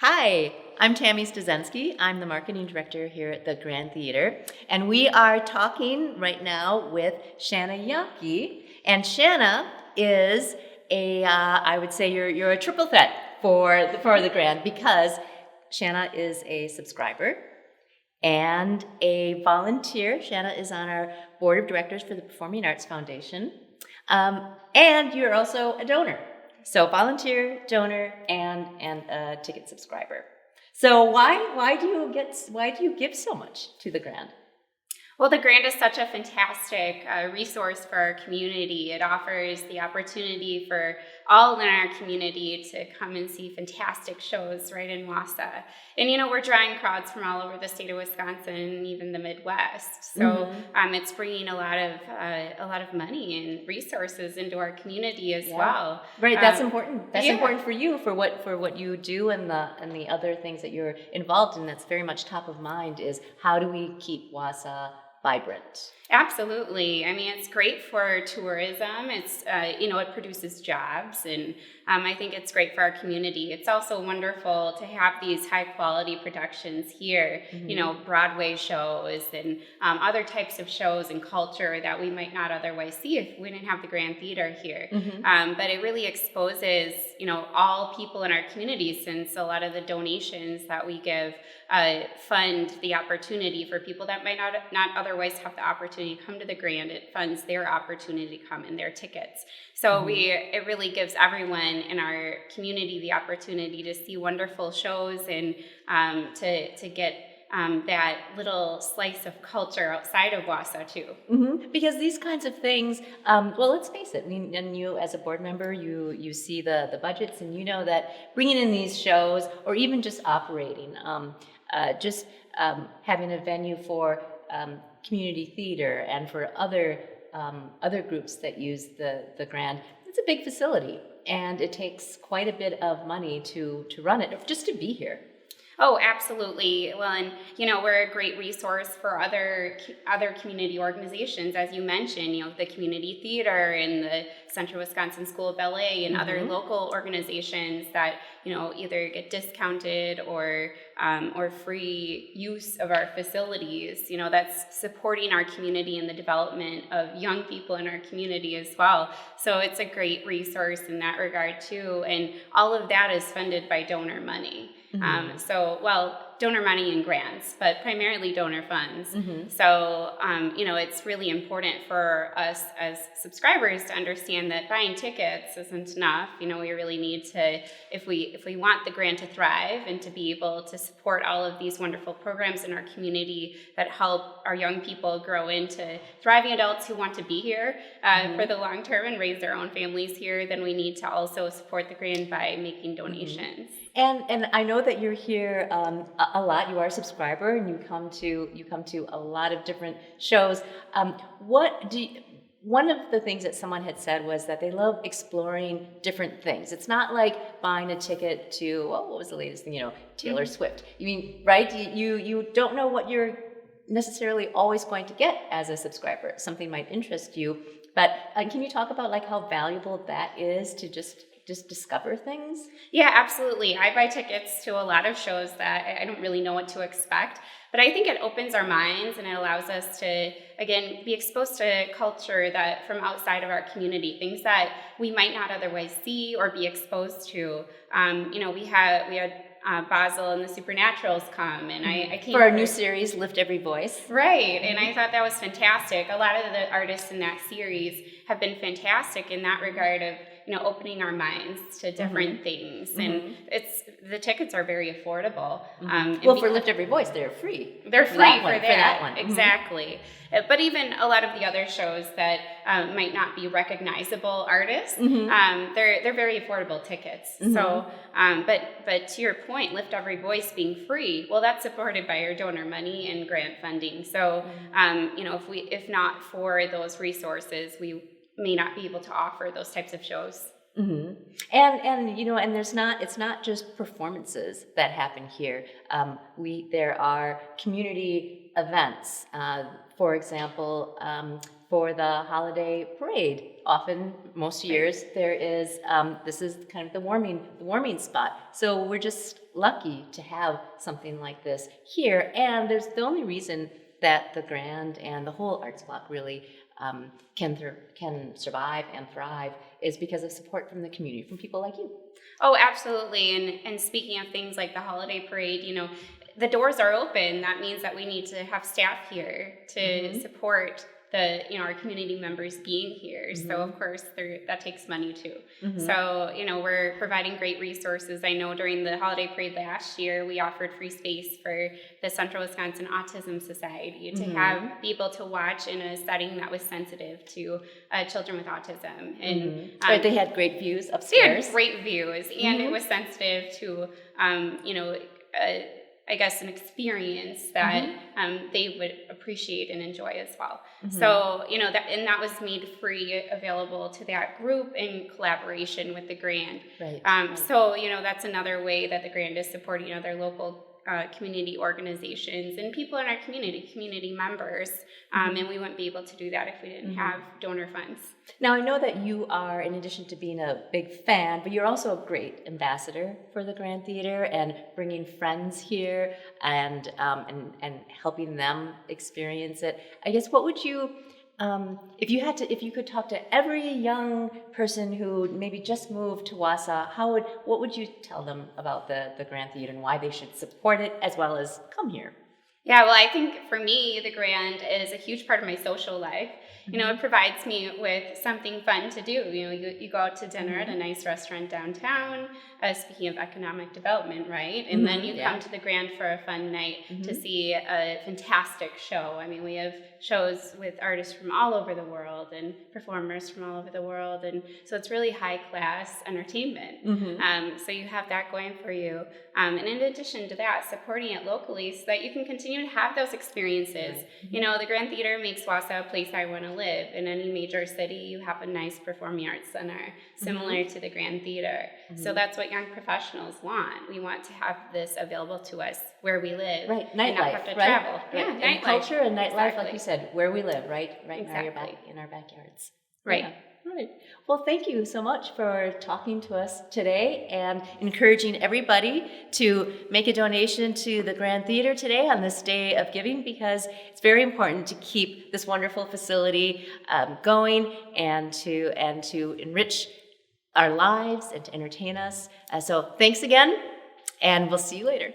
Hi, I'm Tammy Stezenski. I'm the Marketing Director here at the Grand Theater, and we are talking right now with Shanna Yonke. And Shanna is I would say you're a triple threat for the Grand, because Shanna is a subscriber and a volunteer. Shanna is on our board of directors for the Performing Arts Foundation, and you're also a donor. So volunteer, donor, and a ticket subscriber. So why do you give so much to the Grand? Well, the Grand is such a fantastic resource for our community. It offers the opportunity for all in our community to come and see fantastic shows right in Wausau. And we're drawing crowds from all over the state of Wisconsin and even the Midwest. So it's bringing a lot of money and resources into our community as well. Right, that's important. That's important for you, for what you do, and the other things that you're involved in. That's very much top of mind. Is how do we keep Wausau vibrant? Absolutely. I mean, it's great for tourism. It's, it produces jobs, and I think it's great for our community. It's also wonderful to have these high quality productions here, Broadway shows and other types of shows and culture that we might not otherwise see if we didn't have the Grand Theater here. But it really exposes, all people in our community, since a lot of the donations that we give fund the opportunity for people that might not otherwise have the opportunity to come to the Grand. It funds their opportunity to come and their tickets. So it really gives everyone in our community the opportunity to see wonderful shows and to get that little slice of culture outside of Wausau too. Because these kinds of things, well, let's face it. I mean, and you as a board member, you see the budgets, and you know that bringing in these shows, or even just operating, having a venue for community theater and for other groups that use the Grand, it's a big facility, and it takes quite a bit of money to run it, just to be here. Oh, absolutely. Well, and we're a great resource for other community organizations, as you mentioned. The community theater and the Central Wisconsin School of Ballet and other local organizations that either get discounted or free use of our facilities. That's supporting our community and the development of young people in our community as well. So it's a great resource in that regard too, and all of that is funded by donor money. Donor money and grants, but primarily donor funds. So, it's really important for us as subscribers to understand that buying tickets isn't enough. We really need to, if we want the Grand to thrive and to be able to support all of these wonderful programs in our community that help our young people grow into thriving adults who want to be here for the long term and raise their own families here, then we need to also support the Grand by making donations. And I know that you're here a lot. You are a subscriber, and you come to a lot of different shows. One of the things that someone had said was that they love exploring different things. It's not like buying a ticket to, what was the latest thing? Taylor Swift. You mean, right? You don't know what you're necessarily always going to get as a subscriber. Something might interest you, but can you talk about how valuable that is to just discover things? Yeah, absolutely. I buy tickets to a lot of shows that I don't really know what to expect, but I think it opens our minds and it allows us to, again, be exposed to culture that from outside of our community, things that we might not otherwise see or be exposed to. We had Basil and the Supernaturals come, and I came for our new series, Lift Every Voice. Right, and I thought that was fantastic. A lot of the artists in that series have been fantastic in that regard of opening our minds to different things, and the tickets are very affordable. For Lift Every Voice, they're free. They're free for that one. Exactly. But even a lot of the other shows that might not be recognizable artists, they're very affordable tickets. So, but to your point, Lift Every Voice being free, well, that's supported by our donor money and grant funding. So, if not for those resources, we may not be able to offer those types of shows. And it's not just performances that happen here. There are community events. For example, for the holiday parade, often, most years, there is this is kind of the warming spot. So we're just lucky to have something like this here. And there's the only reason that the Grand and the whole Arts Block really can survive and thrive is because of support from the community, from people like you. Oh, absolutely. And speaking of things like the holiday parade, the doors are open. That means that we need to have staff here to support our community members being here. So of course that takes money too. So, we're providing great resources. I know during the holiday parade last year, we offered free space for the Central Wisconsin Autism Society to be able to watch in a setting that was sensitive to children with autism. And right, they had great views upstairs. They had great views, and it was sensitive to, I guess, an experience that they would appreciate and enjoy as well. So, that was made free, available to that group in collaboration with the Grand. Right. So, that's another way that the Grand is supporting other local community organizations and people in our community members. And we wouldn't be able to do that if we didn't have donor funds. Now, I know that you are, in addition to being a big fan, but you're also a great ambassador for the Grand Theater and bringing friends here and helping them experience it. I guess, what would you, if you could talk to every young person who maybe just moved to Wausau, what would you tell them about the Grand Theater and why they should support it as well as come here? Yeah, well, I think for me, the Grand is a huge part of my social life. It provides me with something fun to do. You go out to dinner at a nice restaurant downtown, speaking of economic development, right? And then you come to the Grand for a fun night to see a fantastic show. I mean, we have shows with artists from all over the world and performers from all over the world. And so it's really high-class entertainment. So you have that going for you. And in addition to that, supporting it locally so that you can continue to have those experiences. The Grand Theater makes Wausau a place I want to live. In any major city, you have a nice performing arts center similar to the Grand Theater. So that's what young professionals want. We want to have this available to us where we live. Right, nightlife, and not have to travel. Yeah, nightlife. Culture and nightlife, Exactly. like you said, where we live, right Exactly. in our backyards. Right. Yeah. Right. Well, thank you so much for talking to us today and encouraging everybody to make a donation to the Grand Theater today on this day of giving, because it's very important to keep this wonderful facility going and to enrich our lives and to entertain us. So thanks again, and we'll see you later.